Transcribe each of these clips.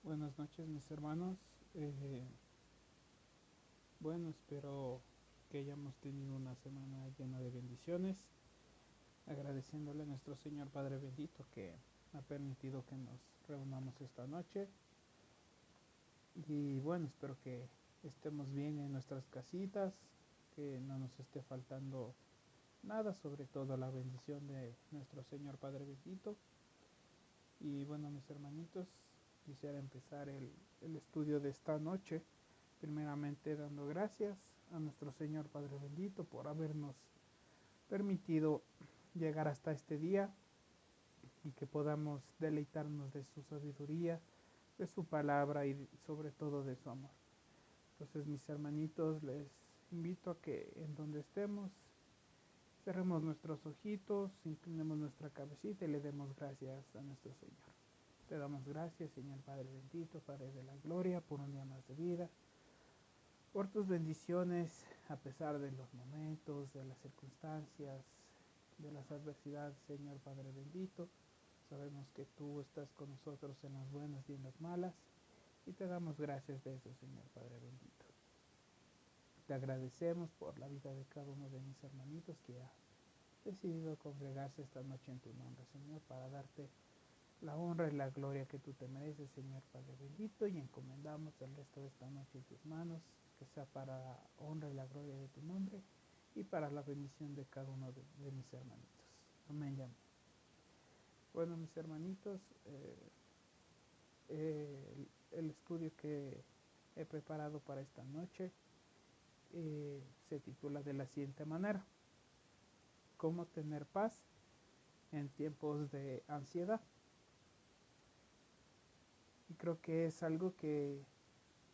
Buenas noches mis hermanos. Eh, Espero que hayamos tenido una semana llena de bendiciones, agradeciéndole a nuestro Señor Padre bendito que ha permitido que nos reunamos esta noche. Y bueno, espero que estemos bien en nuestras casitas, que no nos esté faltando nada, sobre todo la bendición de nuestro Señor Padre bendito. Y bueno, mis hermanitos, quisiera empezar el estudio de esta noche, primeramente dando gracias a nuestro Señor Padre bendito por habernos permitido llegar hasta este día y que podamos deleitarnos de su sabiduría, de su palabra y sobre todo de su amor. Entonces, mis hermanitos, les invito a que en donde estemos cerremos nuestros ojitos, inclinemos nuestra cabecita y le demos gracias a nuestro Señor. Te damos gracias, Señor Padre bendito, Padre de la gloria, por un día más de vida, por tus bendiciones a pesar de los momentos, de las circunstancias, de las adversidades, Señor Padre bendito. Sabemos que tú estás con nosotros en las buenas y en las malas, y te damos gracias de eso, Señor Padre bendito. Te agradecemos por la vida de cada uno de mis hermanitos que ha decidido congregarse esta noche en tu nombre, Señor, para darte la honra y la gloria que tú te mereces, Señor Padre bendito, y encomendamos el resto de esta noche en tus manos, que sea para la honra y la gloria de tu nombre y para la bendición de cada uno de mis hermanitos. Amén y amén. Bueno, mis hermanitos, el estudio que he preparado para esta noche se titula de la siguiente manera: ¿Cómo tener paz en tiempos de ansiedad? Y creo que es algo que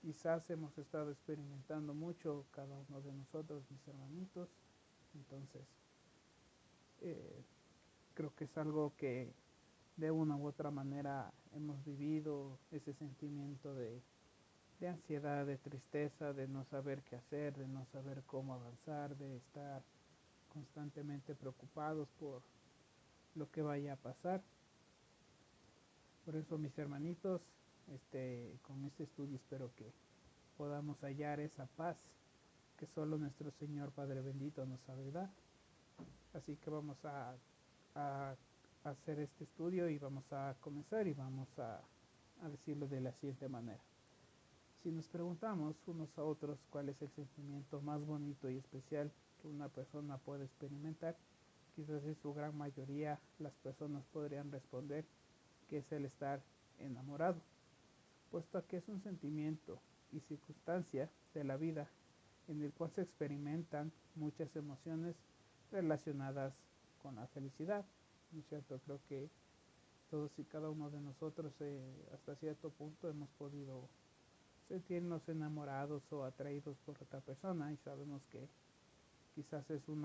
quizás hemos estado experimentando mucho cada uno de nosotros, mis hermanitos. Entonces, eh, creo que es algo que de una u otra manera hemos vivido, ese sentimiento de ansiedad, de tristeza, de no saber qué hacer, de no saber cómo avanzar, de estar constantemente preocupados por lo que vaya a pasar. Por eso, mis hermanitos, con este estudio espero que podamos hallar esa paz que solo nuestro Señor Padre bendito nos sabe dar. Así que vamos a hacer este estudio y vamos a comenzar y vamos a decirlo de la siguiente manera. Si nos preguntamos unos a otros cuál es el sentimiento más bonito y especial que una persona puede experimentar, quizás en su gran mayoría las personas podrían responder que es el estar enamorado, puesto que es un sentimiento y circunstancia de la vida en el cual se experimentan muchas emociones relacionadas con la felicidad. ¿No es cierto? Creo que todos y cada uno de nosotros hasta cierto punto hemos podido sentirnos enamorados o atraídos por otra persona, y sabemos que quizás es un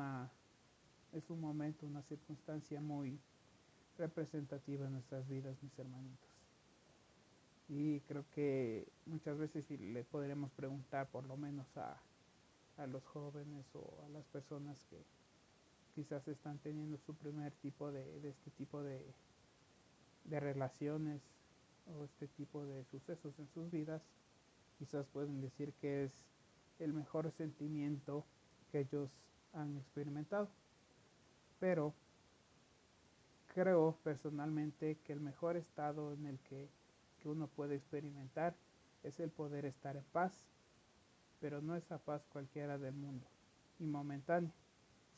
momento, una circunstancia muy representativa en nuestras vidas, mis hermanitos. Y creo que muchas veces si le podremos preguntar por lo menos a los jóvenes o a las personas que quizás están teniendo su primer tipo de este tipo de relaciones o este tipo de sucesos en sus vidas, quizás pueden decir que es el mejor sentimiento que ellos han experimentado. Pero creo personalmente que el mejor estado en el que uno puede experimentar es el poder estar en paz, pero no esa paz cualquiera del mundo y momentánea,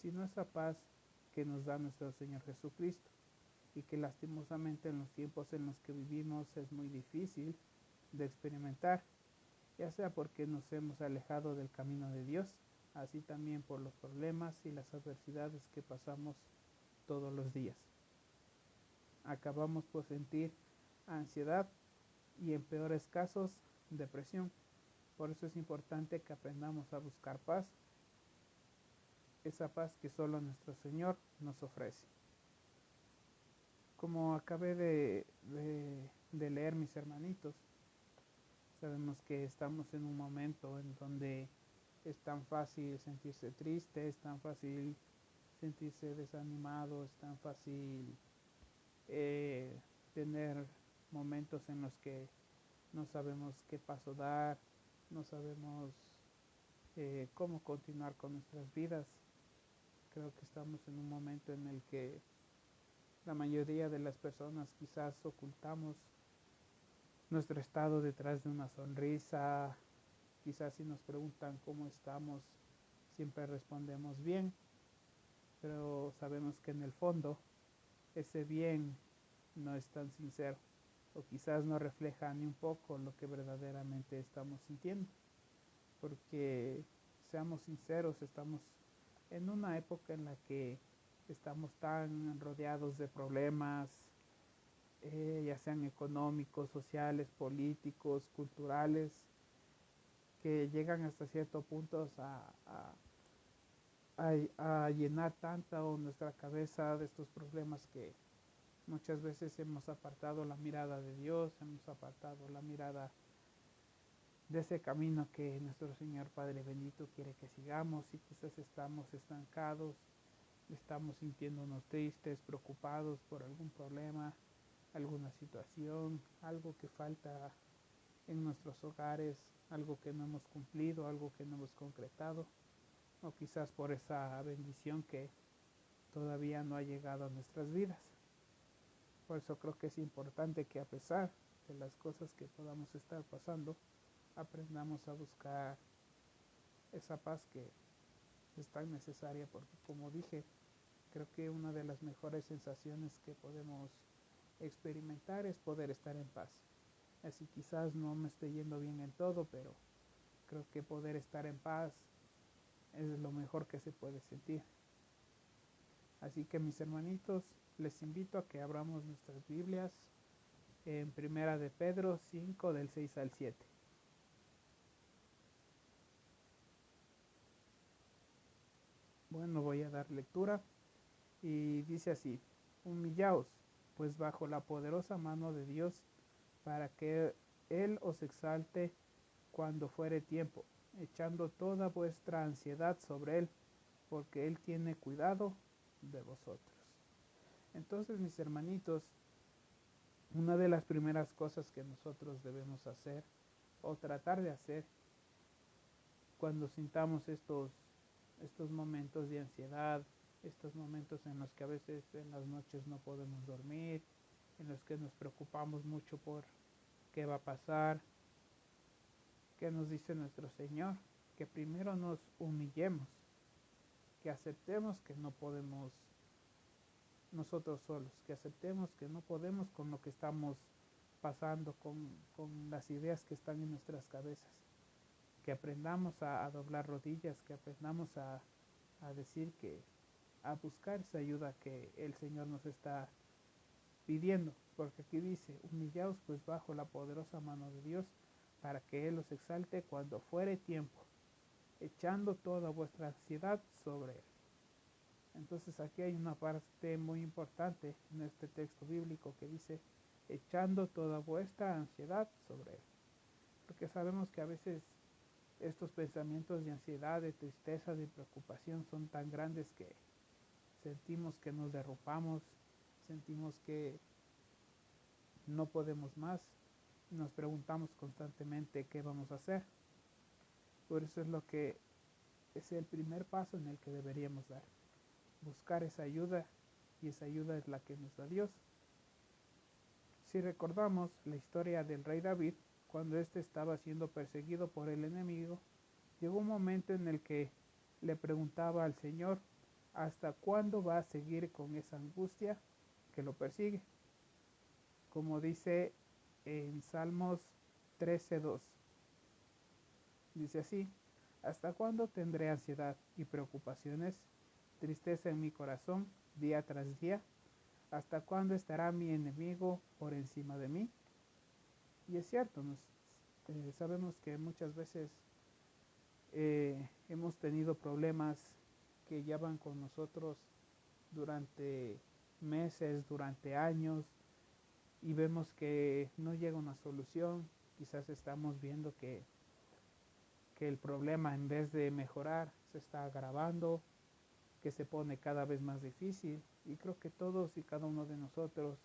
sino esa paz que nos da nuestro Señor Jesucristo, y que lastimosamente en los tiempos en los que vivimos es muy difícil de experimentar, ya sea porque nos hemos alejado del camino de Dios, así también por los problemas y las adversidades que pasamos todos los días. Acabamos por sentir ansiedad y en peores casos depresión. Por eso es importante que aprendamos a buscar paz, esa paz que solo nuestro Señor nos ofrece. Como acabé de leer, mis hermanitos, sabemos que estamos en un momento en donde es tan fácil sentirse triste, es tan fácil sentirse desanimado, es tan fácil eh, tener momentos en los que no sabemos qué paso dar, no sabemos cómo continuar con nuestras vidas. Creo que estamos en un momento en el que la mayoría de las personas quizás ocultamos nuestro estado detrás de una sonrisa. Quizás si nos preguntan cómo estamos, siempre respondemos bien, pero sabemos que en el fondo ese bien no es tan sincero, o quizás no refleja ni un poco lo que verdaderamente estamos sintiendo, porque seamos sinceros, estamos en una época en la que estamos tan rodeados de problemas, ya sean económicos, sociales, políticos, culturales, que llegan hasta ciertos puntos a llenar tanto nuestra cabeza de estos problemas que muchas veces hemos apartado la mirada de Dios, hemos apartado la mirada de ese camino que nuestro Señor Padre bendito quiere que sigamos, y quizás estamos estancados, estamos sintiéndonos tristes, preocupados por algún problema, alguna situación, algo que falta en nuestros hogares, algo que no hemos cumplido, algo que no hemos concretado, o quizás por esa bendición que todavía no ha llegado a nuestras vidas. Por eso creo que es importante que, a pesar de las cosas que podamos estar pasando, aprendamos a buscar esa paz que es tan necesaria, porque, como dije, creo que una de las mejores sensaciones que podemos experimentar es poder estar en paz. Así quizás no me esté yendo bien en todo, pero creo que poder estar en paz es lo mejor que se puede sentir. Así que, mis hermanitos, les invito a que abramos nuestras Biblias en Primera de Pedro 5 del 6 al 7. Bueno, voy a dar lectura y dice así: humillaos, pues bajo la poderosa mano de Dios, para que Él os exalte cuando fuere tiempo, echando toda vuestra ansiedad sobre Él, porque Él tiene cuidado de vosotros. Entonces, mis hermanitos, una de las primeras cosas que nosotros debemos hacer, o tratar de hacer, cuando sintamos estos momentos de ansiedad, estos momentos en los que a veces en las noches no podemos dormir, en los que nos preocupamos mucho por qué va a pasar, qué nos dice nuestro Señor, que primero nos humillemos, que aceptemos que no podemos nosotros solos, que aceptemos que no podemos con lo que estamos pasando, con las ideas que están en nuestras cabezas, que aprendamos a doblar rodillas, que aprendamos a decir que, a buscar esa ayuda que el Señor nos está pidiendo, porque aquí dice: humillaos pues bajo la poderosa mano de Dios, para que Él os exalte cuando fuere tiempo, echando toda vuestra ansiedad sobre Él. Entonces aquí hay una parte muy importante en este texto bíblico que dice: echando toda vuestra ansiedad sobre Él. Porque sabemos que a veces estos pensamientos de ansiedad, de tristeza, de preocupación son tan grandes que sentimos que nos derrumbamos, sentimos que no podemos más, y nos preguntamos constantemente qué vamos a hacer. Por eso es lo que es el primer paso en el que deberíamos dar: buscar esa ayuda, y esa ayuda es la que nos da Dios. Si recordamos la historia del rey David, cuando éste estaba siendo perseguido por el enemigo, llegó un momento en el que le preguntaba al Señor: ¿hasta cuándo va a seguir con esa angustia que lo persigue? Como dice en Salmos 13:2. Dice así: ¿hasta cuándo tendré ansiedad y preocupaciones, tristeza en mi corazón día tras día? ¿Hasta cuándo estará mi enemigo por encima de mí? Y es cierto, sabemos que muchas veces hemos tenido problemas que ya van con nosotros durante meses, durante años, y vemos que no llega una solución. Quizás estamos viendo que el problema, en vez de mejorar, se está agravando, que se pone cada vez más difícil. Y creo que todos y cada uno de nosotros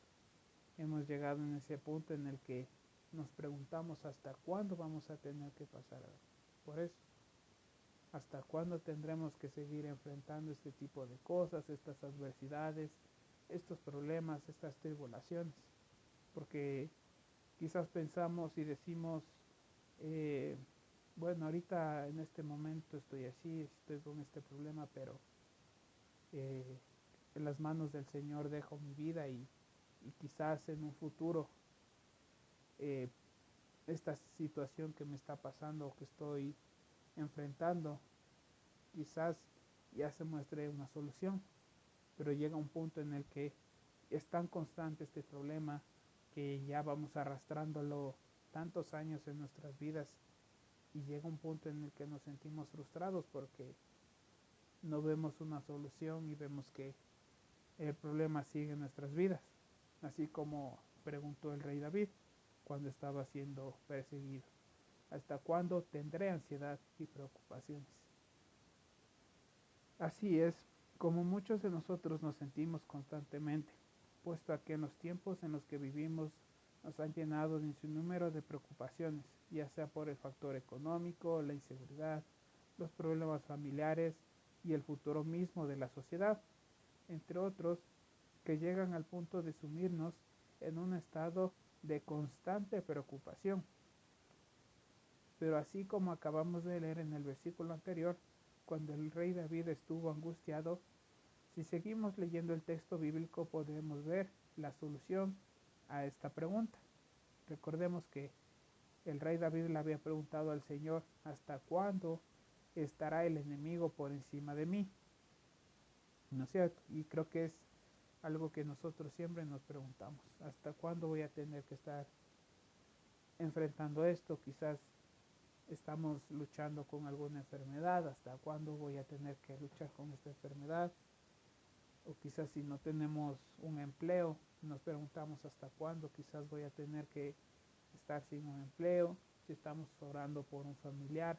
hemos llegado en ese punto en el que nos preguntamos hasta cuándo vamos a tener que pasar por eso. ¿Hasta cuándo tendremos que seguir enfrentando este tipo de cosas, estas adversidades, estos problemas, estas tribulaciones? Porque quizás pensamos y decimos, eh, bueno, ahorita en este momento estoy así, estoy con este problema, pero eh, en las manos del Señor dejo mi vida y quizás en un futuro eh, esta situación que me está pasando o que estoy enfrentando, quizás ya se muestre una solución, pero llega un punto en el que es tan constante este problema que ya vamos arrastrándolo tantos años en nuestras vidas y llega un punto en el que nos sentimos frustrados porque no vemos una solución y vemos que el problema sigue en nuestras vidas, así como preguntó el rey David cuando estaba siendo perseguido. ¿Hasta cuándo tendré ansiedad y preocupaciones? Así es, como muchos de nosotros nos sentimos constantemente, puesto a que en los tiempos en los que vivimos nos han llenado de un sinnúmero de preocupaciones, ya sea por el factor económico, la inseguridad, los problemas familiares y el futuro mismo de la sociedad, entre otros, que llegan al punto de sumirnos en un estado de constante preocupación. Pero así como acabamos de leer en el versículo anterior, cuando el rey David estuvo angustiado, si seguimos leyendo el texto bíblico podemos ver la solución a esta pregunta. Recordemos que el rey David le había preguntado al Señor, ¿hasta cuándo estará el enemigo por encima de mí? ¿No es cierto? Y creo que es algo que nosotros siempre nos preguntamos, ¿hasta cuándo voy a tener que estar enfrentando esto? Quizás estamos luchando con alguna enfermedad, ¿hasta cuándo voy a tener que luchar con esta enfermedad? O quizás si no tenemos un empleo, nos preguntamos hasta cuándo quizás voy a tener que estar sin un empleo. Si estamos orando por un familiar,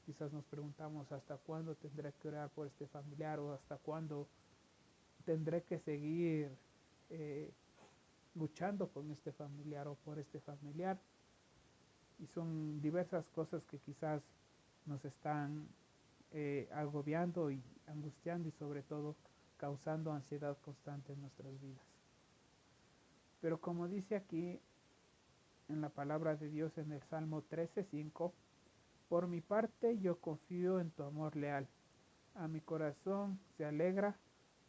quizás nos preguntamos hasta cuándo tendré que orar por este familiar o hasta cuándo tendré que seguir eh, luchando con este familiar o por este familiar. Y son diversas cosas que quizás nos están agobiando y angustiando y sobre todo causando ansiedad constante en nuestras vidas. Pero como dice aquí en la palabra de Dios en el Salmo 13:5, por mi parte yo confío en tu amor leal. A mi corazón se alegra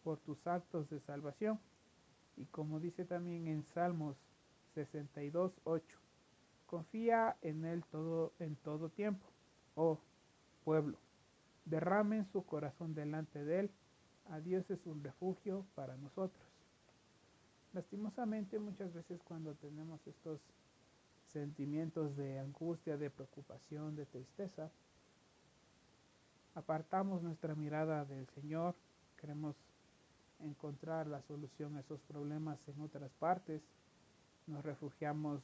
por tus actos de salvación. Y como dice también en Salmos 62:8, confía en él en todo tiempo. Oh pueblo, derramen su corazón delante de él. A Dios es un refugio para nosotros. Lastimosamente muchas veces cuando tenemos estos sentimientos de angustia, de preocupación, de tristeza, apartamos nuestra mirada del Señor, queremos encontrar la solución a esos problemas en otras partes, nos refugiamos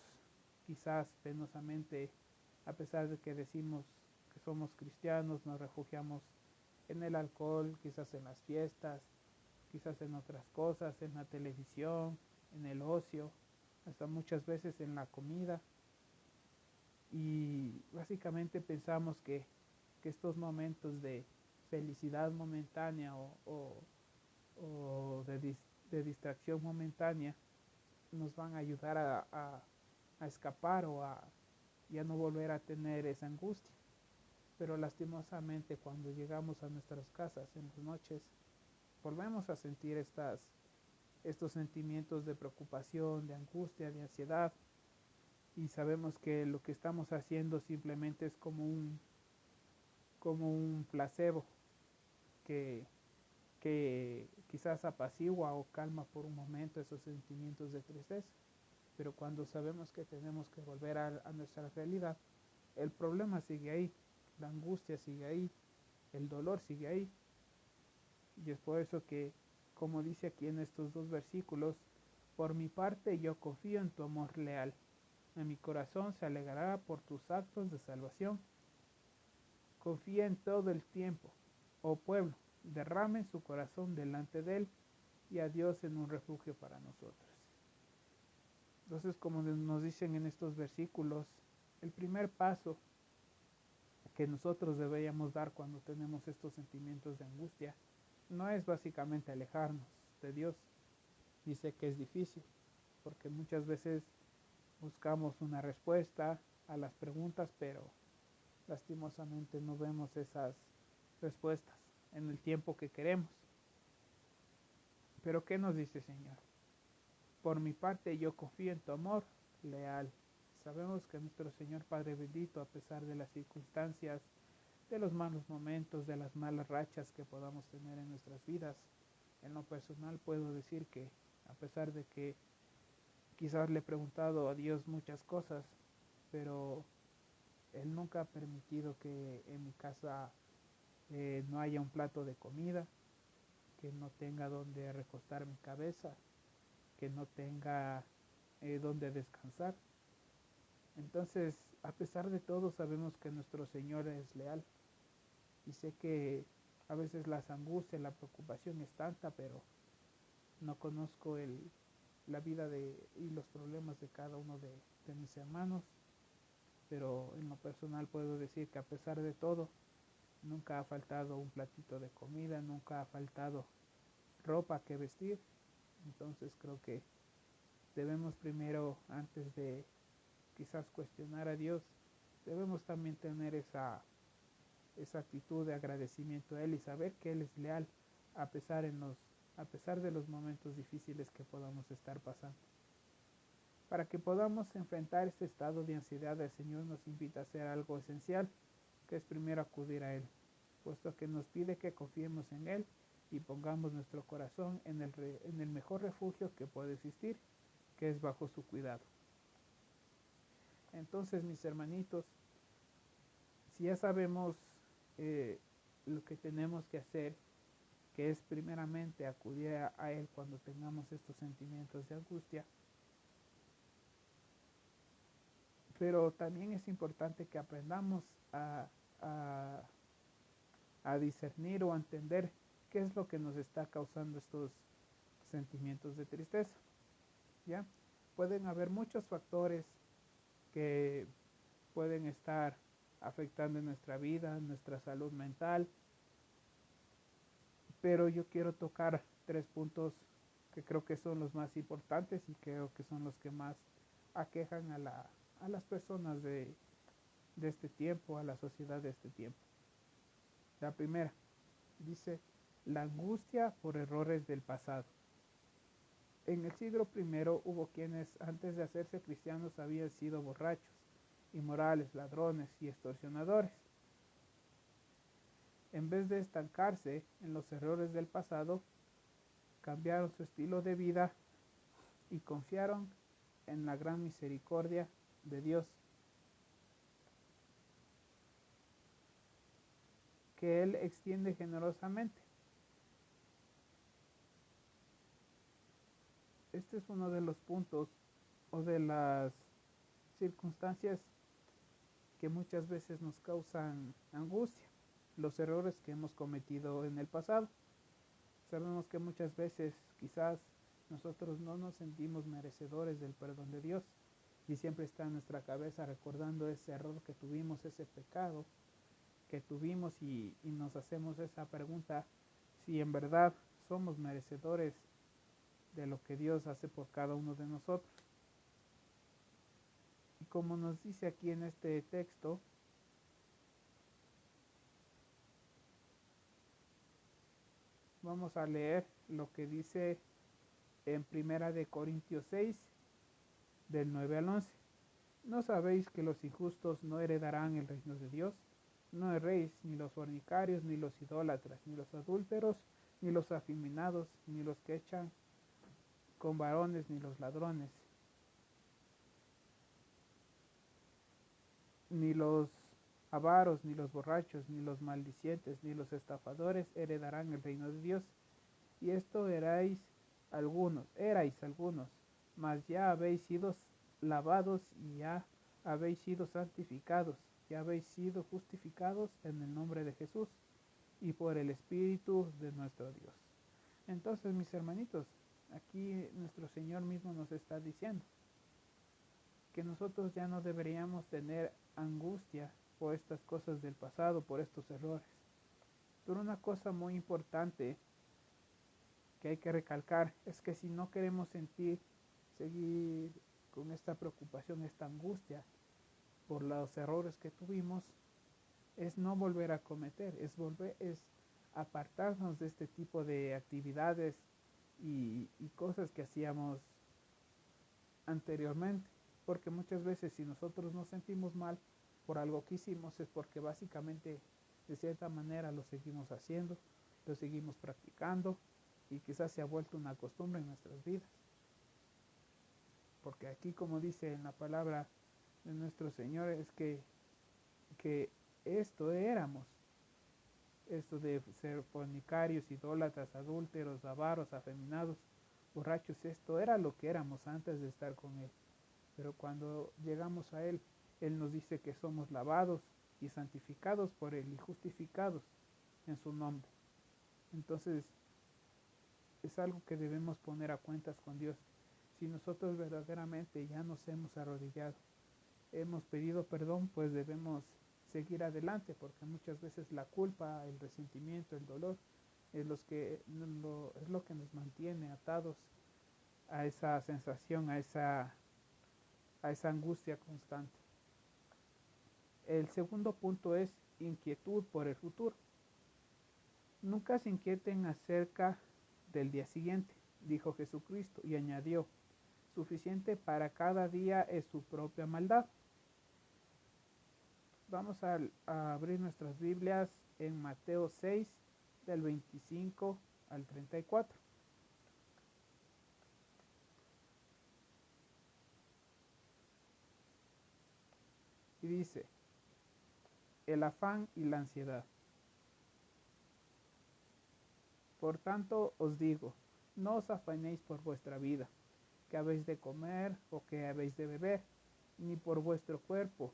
quizás penosamente, a pesar de que decimos que somos cristianos, nos refugiamos en el alcohol, quizás en las fiestas, quizás en otras cosas, en la televisión, en el ocio, hasta muchas veces en la comida. Y básicamente pensamos que estos momentos de felicidad momentánea o de distracción momentánea nos van a ayudar a escapar o a ya no volver a tener esa angustia. Pero lastimosamente cuando llegamos a nuestras casas en las noches, volvemos a sentir estos sentimientos de preocupación, de angustia, de ansiedad, y sabemos que lo que estamos haciendo simplemente es como un placebo que, que quizás apacigua o calma por un momento esos sentimientos de tristeza, pero cuando sabemos que tenemos que volver a nuestra realidad, el problema sigue ahí, la angustia sigue ahí, el dolor sigue ahí, y es por eso que, como dice aquí en estos dos versículos, por mi parte yo confío en tu amor leal, en mi corazón se alegrará por tus actos de salvación. Confía en todo el tiempo, oh pueblo, derramen su corazón delante de él y a Dios en un refugio para nosotros. Entonces, como nos dicen en estos versículos, el primer paso que nosotros deberíamos dar cuando tenemos estos sentimientos de angustia no es básicamente alejarnos de Dios. Dice que es difícil, porque muchas veces buscamos una respuesta a las preguntas, pero lastimosamente no vemos esas respuestas en el tiempo que queremos. Pero ¿qué nos dice Señor? Por mi parte yo confío en tu amor leal. Sabemos que nuestro Señor Padre bendito, a pesar de las circunstancias, de los malos momentos, de las malas rachas que podamos tener en nuestras vidas, en lo personal puedo decir que a pesar de que quizás le he preguntado a Dios muchas cosas, pero Él nunca ha permitido que en mi casa no haya un plato de comida, que no tenga donde recostar mi cabeza, que no tenga donde descansar. Entonces, a pesar de todo, sabemos que nuestro Señor es leal. Y sé que a veces las angustias, la preocupación es tanta, pero no conozco la vida y los problemas de cada uno de mis hermanos. Pero en lo personal puedo decir que a pesar de todo, nunca ha faltado un platito de comida, nunca ha faltado ropa que vestir. Entonces creo que debemos primero, antes de quizás cuestionar a Dios, debemos también tener esa actitud de agradecimiento a Él y saber que Él es leal a pesar de los momentos difíciles que podamos estar pasando. Para que podamos enfrentar este estado de ansiedad, el Señor nos invita a hacer algo esencial, que es primero acudir a Él, puesto que nos pide que confiemos en Él y pongamos nuestro corazón en el mejor refugio que puede existir, que es bajo su cuidado. Entonces, mis hermanitos, si ya sabemos lo que tenemos que hacer, que es primeramente acudir a Él cuando tengamos estos sentimientos de angustia, pero también es importante que aprendamos a, a discernir o a entender qué es lo que nos está causando estos sentimientos de tristeza. ¿Ya? Pueden haber muchos factores que pueden estar afectando nuestra vida, nuestra salud mental, pero yo quiero tocar 3 puntos que creo que son los más importantes y creo que son los que más aquejan a las personas de este tiempo, a la sociedad de este tiempo. La primera, dice, la angustia por errores del pasado. En el siglo primero hubo quienes antes de hacerse cristianos habían sido borrachos, inmorales, ladrones y extorsionadores. En vez de estancarse en los errores del pasado, cambiaron su estilo de vida y confiaron en la gran misericordia de Dios, que Él extiende generosamente. Este es uno de los puntos o de las circunstancias que muchas veces nos causan angustia, los errores que hemos cometido en el pasado. Sabemos que muchas veces quizás nosotros no nos sentimos merecedores del perdón de Dios y siempre está en nuestra cabeza recordando ese error que tuvimos, ese pecado que tuvimos y nos hacemos esa pregunta si en verdad somos merecedores de lo que Dios hace por cada uno de nosotros. Y como nos dice aquí en este texto, vamos a leer lo que dice en Primera de Corintios 6, del 9 al 11. ¿No sabéis que los injustos no heredarán el reino de Dios? No erréis, ni los fornicarios, ni los idólatras, ni los adúlteros, ni los afeminados, ni los que echan con varones, ni los ladrones, ni los avaros, ni los borrachos, ni los maldicientes, ni los estafadores heredarán el reino de Dios. Y esto erais algunos, mas ya habéis sido lavados y ya habéis sido santificados, ya habéis sido justificados en el nombre de Jesús y por el Espíritu de nuestro Dios. Entonces, mis hermanitos, aquí nuestro Señor mismo nos está diciendo que nosotros ya no deberíamos tener angustia por estas cosas del pasado, por estos errores. Pero una cosa muy importante que hay que recalcar es que si no queremos seguir con esta preocupación, esta angustia por los errores que tuvimos, es no volver a cometer, es apartarnos de este tipo de actividades y cosas que hacíamos anteriormente, porque muchas veces si nosotros nos sentimos mal por algo que hicimos es porque básicamente de cierta manera lo seguimos haciendo, lo seguimos practicando y quizás se ha vuelto una costumbre en nuestras vidas. Porque aquí, como dice en la palabra de nuestro Señor, es que esto éramos, esto de ser fornicarios, idólatras, adúlteros, avaros, afeminados, borrachos, esto era lo que éramos antes de estar con Él. Pero cuando llegamos a Él, Él nos dice que somos lavados y santificados por Él y justificados en su nombre. Entonces es algo que debemos poner a cuentas con Dios. Si nosotros verdaderamente ya nos hemos arrodillado, hemos pedido perdón, pues debemos seguir adelante, porque muchas veces la culpa, el resentimiento, el dolor es lo que nos mantiene atados a esa sensación, a esa angustia constante. El segundo punto es inquietud por el futuro. Nunca se inquieten acerca del día siguiente, dijo Jesucristo, y añadió, suficiente para cada día es su propia maldad. Vamos a abrir nuestras Biblias en Mateo 6, del 25 al 34. Y dice, el afán y la ansiedad. Por tanto os digo, no os afanéis por vuestra vida, que habéis de comer o que habéis de beber, ni por vuestro cuerpo,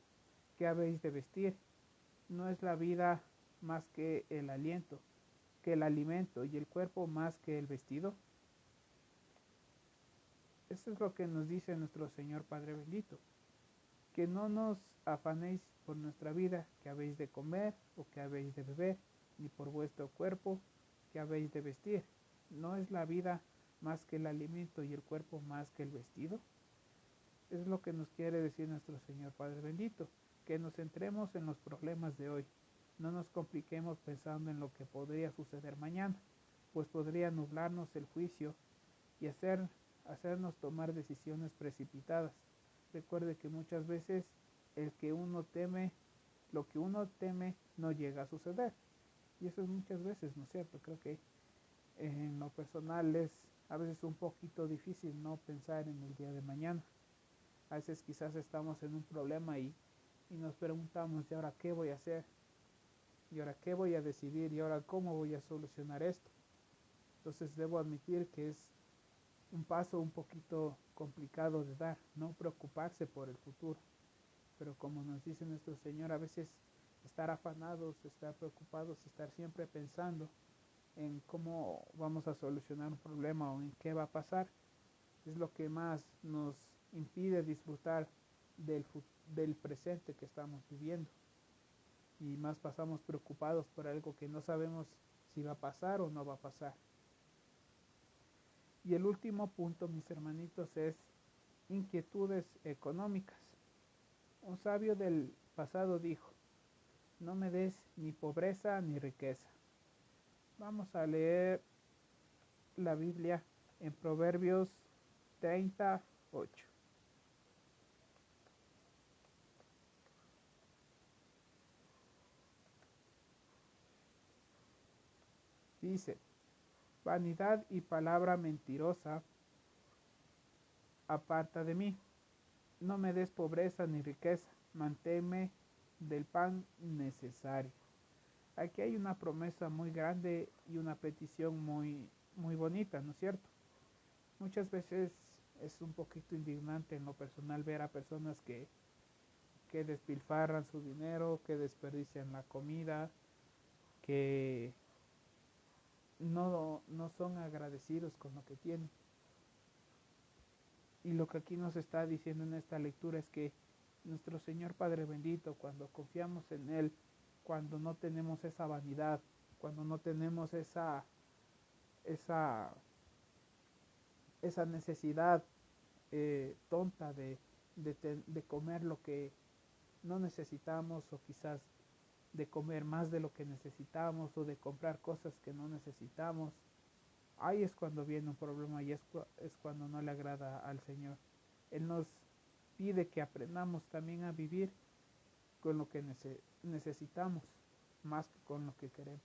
que habéis de vestir. No es la vida más que el aliento, que el alimento, y el cuerpo más que el vestido. Eso es lo que nos dice nuestro Señor Padre bendito, que no nos afanéis por nuestra vida, que habéis de comer o que habéis de beber, ni por vuestro cuerpo, que habéis de vestir. ¿No es la vida más que el alimento y el cuerpo más que el vestido? Es lo que nos quiere decir nuestro Señor Padre bendito, que nos centremos en los problemas de hoy, no nos compliquemos pensando en lo que podría suceder mañana, pues podría nublarnos el juicio y hacernos tomar decisiones precipitadas. Recuerde que muchas veces el que uno teme, lo que uno teme no llega a suceder. Y eso es muchas veces, ¿no es cierto? Creo que en lo personal es a veces un poquito difícil no pensar en el día de mañana. A veces quizás estamos en un problema y nos preguntamos, ¿y ahora qué voy a hacer? ¿Y ahora qué voy a decidir? ¿Y ahora cómo voy a solucionar esto? Entonces debo admitir que es un paso un poquito complicado de dar, no preocuparse por el futuro. Pero como nos dice nuestro Señor, a veces estar afanados, estar preocupados, estar siempre pensando en cómo vamos a solucionar un problema o en qué va a pasar, es lo que más nos impide disfrutar del, del presente que estamos viviendo. Y más pasamos preocupados por algo que no sabemos si va a pasar o no va a pasar. Y el último punto, mis hermanitos, es inquietudes económicas. Un sabio del pasado dijo, no me des ni pobreza ni riqueza. Vamos a leer la Biblia en Proverbios 38. Dice, vanidad y palabra mentirosa aparta de mí. No me des pobreza ni riqueza, manténme del pan necesario. Aquí hay una promesa muy grande y una petición muy bonita, ¿no es cierto? Muchas veces es un poquito indignante en lo personal ver a personas que despilfarran su dinero, que desperdician la comida, que no son agradecidos con lo que tienen. Y lo que aquí nos está diciendo en esta lectura es que nuestro Señor Padre bendito, cuando confiamos en Él, cuando no tenemos esa vanidad, cuando no tenemos esa, esa necesidad tonta de comer lo que no necesitamos, o quizás de comer más de lo que necesitamos, o de comprar cosas que no necesitamos, ahí es cuando viene un problema, y es cuando no le agrada al Señor. Él nos pide que aprendamos también a vivir con lo que necesitamos, más que con lo que queremos.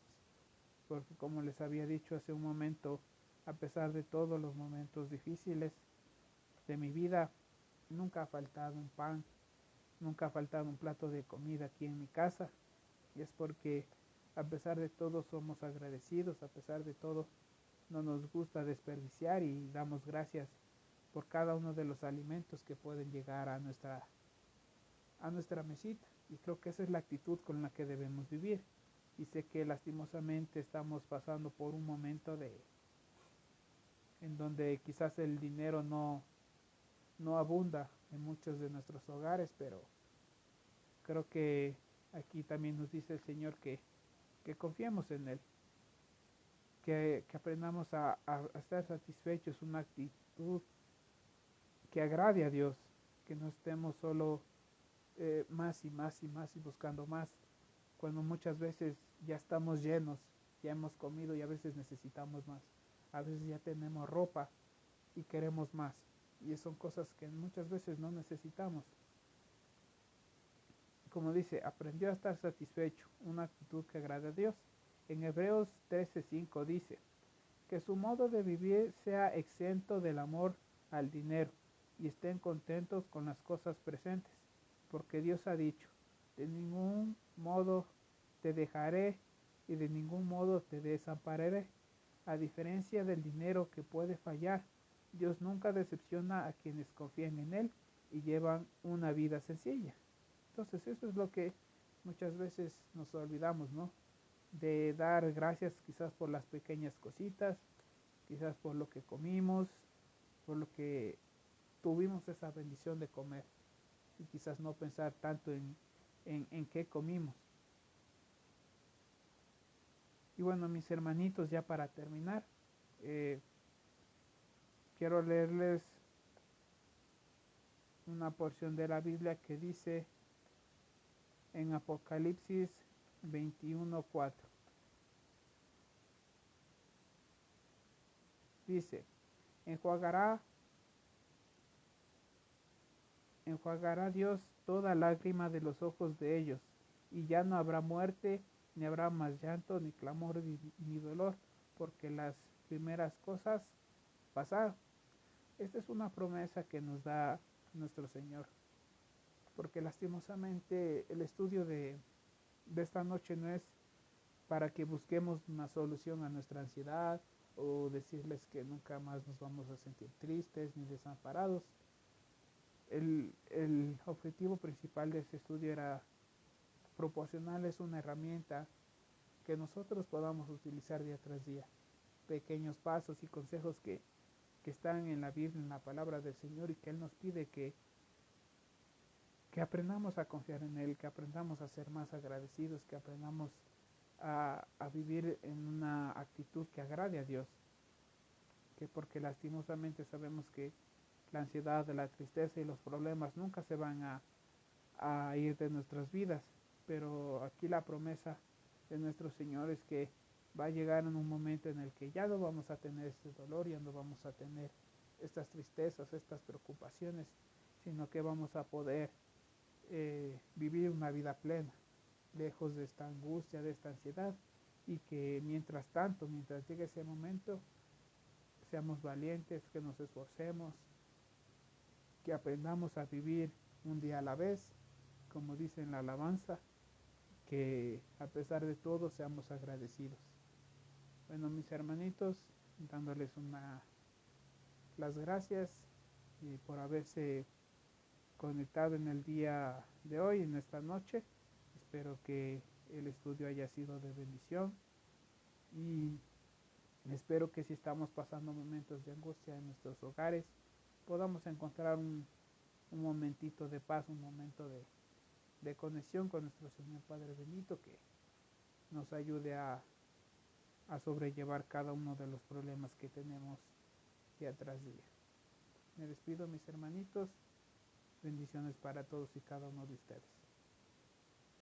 Porque como les había dicho hace un momento, a pesar de todos los momentos difíciles de mi vida, nunca ha faltado un pan, nunca ha faltado un plato de comida aquí en mi casa. Y es porque a pesar de todo somos agradecidos, a pesar de todo no nos gusta desperdiciar, y damos gracias por cada uno de los alimentos que pueden llegar a nuestra mesita. Y creo que esa es la actitud con la que debemos vivir. Y sé que lastimosamente estamos pasando por un momento en donde quizás el dinero no abunda en muchos de nuestros hogares, pero creo que aquí también nos dice el Señor que confiemos en Él, que aprendamos a estar satisfechos, una actitud que agrade a Dios, que no estemos solo más y más y más y buscando más, cuando muchas veces ya estamos llenos, ya hemos comido y a veces necesitamos más, a veces ya tenemos ropa y queremos más, y son cosas que muchas veces no necesitamos. Como dice, aprendió a estar satisfecho, una actitud que agrade a Dios. En Hebreos 13:5 dice, que su modo de vivir sea exento del amor al dinero, y estén contentos con las cosas presentes, porque Dios ha dicho, de ningún modo te dejaré y de ningún modo te desampararé. A diferencia del dinero que puede fallar, Dios nunca decepciona a quienes confían en Él y llevan una vida sencilla. Entonces eso es lo que muchas veces nos olvidamos, ¿no? De dar gracias quizás por las pequeñas cositas, quizás por lo que comimos, por lo que tuvimos esa bendición de comer, y quizás no pensar tanto en qué comimos. Y bueno, mis hermanitos, ya para terminar, eh, quiero leerles una porción de la Biblia que dice en Apocalipsis 21:4. Dice, enjuagará, enjuagará Dios toda lágrima de los ojos de ellos, y ya no habrá muerte, ni habrá más llanto, ni clamor, ni dolor, porque las primeras cosas pasaron. Esta es una promesa que nos da nuestro Señor, porque lastimosamente el estudio de esta noche no es para que busquemos una solución a nuestra ansiedad, o decirles que nunca más nos vamos a sentir tristes ni desamparados. El objetivo principal de este estudio era proporcionarles una herramienta que nosotros podamos utilizar día tras día. Pequeños pasos y consejos que están en la Biblia, en la palabra del Señor, y que Él nos pide que aprendamos a confiar en Él, que aprendamos a ser más agradecidos, que aprendamos a vivir en una actitud que agrade a Dios. Que porque lastimosamente sabemos que la ansiedad, la tristeza y los problemas nunca se van a ir de nuestras vidas, pero aquí la promesa de nuestro Señor es que va a llegar en un momento en el que ya no vamos a tener este dolor, ya no vamos a tener estas tristezas, estas preocupaciones, sino que vamos a poder vivir una vida plena, lejos de esta angustia, de esta ansiedad, y que mientras tanto, mientras llegue ese momento, seamos valientes, que nos esforcemos, que aprendamos a vivir un día a la vez, como dice en la alabanza, que a pesar de todo seamos agradecidos. Bueno, mis hermanitos, dándoles las gracias por haberse conectado en el día de hoy, en esta noche. Espero que el estudio haya sido de bendición, y espero que si estamos pasando momentos de angustia en nuestros hogares, podamos encontrar un momentito de paz, un momento de conexión con nuestro Señor Padre bendito que nos ayude a sobrellevar cada uno de los problemas que tenemos día tras día. Me despido, mis hermanitos. Bendiciones para todos y cada uno de ustedes.